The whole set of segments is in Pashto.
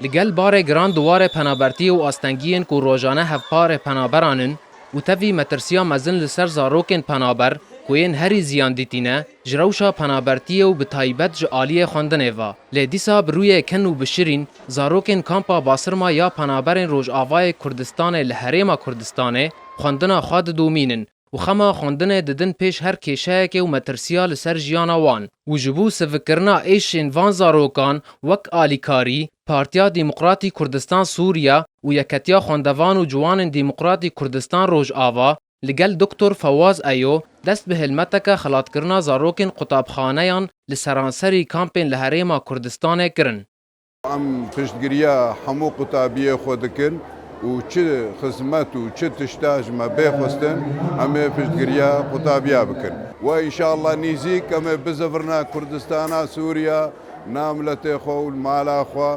لگل بار گران دوار پنابرتی و آستنگین کو روزانه هفپار پنابرانن و تفی مترسیا مزن لسر زاروکن پنابر کوین هری زیان دیتینه جروشا پنابرتی و بتایبت جعالی خواندنه و لیدیسا بروی کن و بشرین زاروکن کامپا باسرما یا پنابرین روژ آوای کردستان لحریما کردستانه خواندنا خواد دومینن و خما خواندن ددن پیش هر کشه که و مترسیا لسر جیانا وان و جبو سفکرنا ایشین وان زاروکان وک آلیکاری پارتیا دیمقراطی کردستان سوریا و یکتیا خواندوان و جوان دیمقراطی کردستان روژ آوا لگل دکتر فواز ایو دست به هلمتک خلات کرنا زاروکن قطابخانهان لسرانسری کامپین لحریما کردستان کرن. ام پشتگیریا همو قطابیه خودکن و چه خدمت و چه تشتاج ما بخواستن همه پشتگیریا قطابیه بکن و انشاءالله نیزی کم بزفرنا کردستان سوریا ناملت خو مالا خو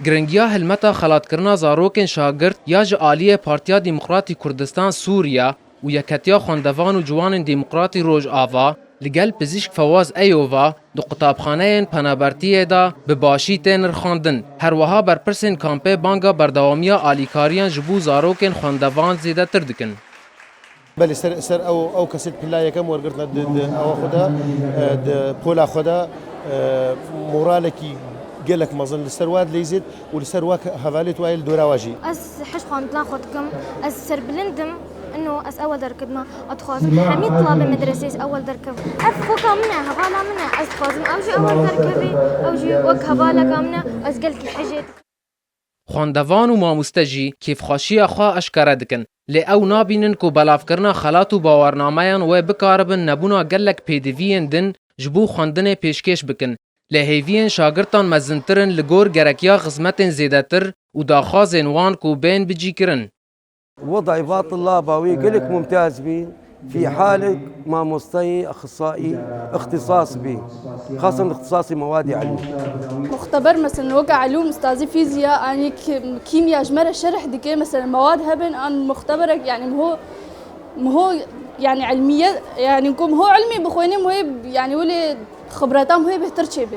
گرنگیا هلمتا خلات کرنا زاروکن شاگرد یا جعالی پارتیا دیمقراطی کردستان سوریا و یکتیا خواندوان و جوان دیمقراطی روژ آوا لگل پزیشک فواز ایووا دو قطابخانه پنابرتی دا به باشی تنر خواندن هر وها برپرسین کامپه بانگا بردوامیا آلیکاریان جبو زاروکن خواندوان زیده تردکن. بله سر او کسید پلای کم ورگرتنا او خدا پولا خدا مورالکی قالك ما ظن السرواد ليزيد والسرواك هفالت وايل دوراواجي اس حش خانتنا خدكم اس سر بلندم انه اس اول دركدنا اتخاز حميد طلاب مدرسة اول دركب افو كامنا هفالا منا اس خازم اوجي اول دركبي اوجي وك هفالا كامنا اس قالك حجت خواندوان و ماموستجی کیف خوشی خوا اشکره دکن لی او نابینن کو بلاف کرنا خلات و باورنامهان و بکاربن نبونا گلک پیدوین دن جبو خواندن پیشکش بکن لهیوین شاگردان مزنترن لگور گرکیا خدمتن زیدتر و داخوازن وان کو بین بجی کرن. وضع بعض طلابي قلك ممتاز بي في حالة ما مستوي أخصائي اختصاص به خاصة اختصاصي مواد علمية. مختبر مثلا وقع علوم استاذي فيزياء يعني كيمياء جمرة شرح دكي مثلا مواد هبن عن مختبرك يعني مهو يعني علمية يعني نكون هو علمي بخويني مهي يعني ولي خبراتهم هي بهتر چه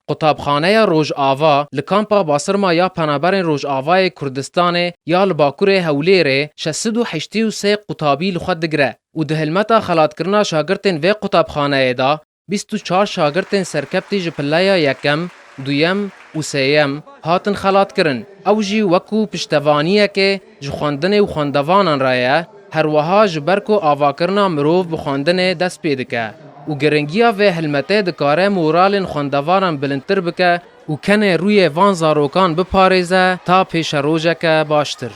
قطابخانه روژ آوا لکامپا باسرما یا پنابرین روژ آوای کردستان یا لباکور هولیره 683 قطابی لخود دگره و دهلمتا خلات کرنا شاگردین و قطابخانه دا 24 شاگردین سرکبتی جپلایا یکم دویم و سیم هاتن خلات کرن او جی وکو پشتوانیه که جخواندن و خواندوانان رایه هر وها جبرکو آوا کرنا مروف بخواندن دست پیدکه و گرنگیا و هلمته دکاره مورال خواندواران بلندتر بکه و کنه روی وان زاروکان بپاريزه تا پیش روژه که باشتر.